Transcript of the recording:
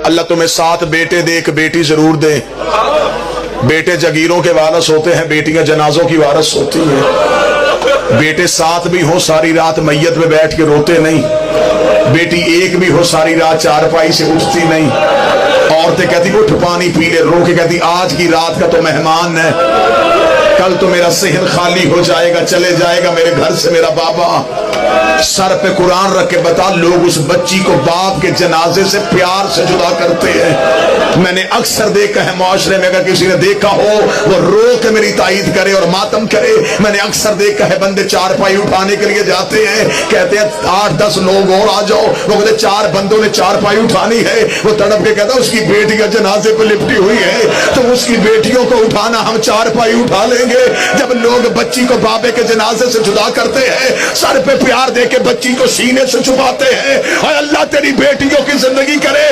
اللہ تمہیں 7 بیٹے دے 1 بیٹی ضرور دے. بیٹے جگیروں کے وارث ہوتے ہیں, بیٹیاں جنازوں کی وارث ہوتی ہیں. بیٹے 7 بھی ہو ساری رات میت میں بیٹھ کے روتے نہیں, بیٹی 1 بھی ہو ساری رات چارپائی سے اٹھتی نہیں. عورتیں کہتی اٹھ پانی پی لے, رو کے کہتی آج کی رات کا تو مہمان ہے, کل تو میرا صحن خالی ہو جائے گا, چلے جائے گا میرے گھر سے میرا بابا. سر پہ قرآن رکھ کے بتا, لوگ اس بچی کو باپ کے جنازے سے پیار سے جدا کرتے ہیں. میں نے اکثر دیکھا ہے معاشرے میں, اگر کسی نے دیکھا ہو وہ رو کے میری تائید کرے اور ماتم کرے. میں نے اکثر دیکھا ہے بندے چارپائی اٹھانے کے لیے جاتے ہیں, کہتے ہیں 8-10 لوگ اور آ جاؤ, وہ کہتے 4 بندوں نے چارپائی اٹھانی ہے. وہ تڑپ کے کہتا اس کی بیٹی کا جنازے پہ لپٹی ہوئی ہے, تو اس کی بیٹیوں کو اٹھانا ہم چارپائی اٹھا لیں گے. جب لوگ بچی کو بابے کے جنازے سے جدا کرتے ہیں, سر پہ پیار دے کے بچی کو سینے سے چھپاتے ہیں, اے اللہ تیری بیٹیوں کی زندگی کرے.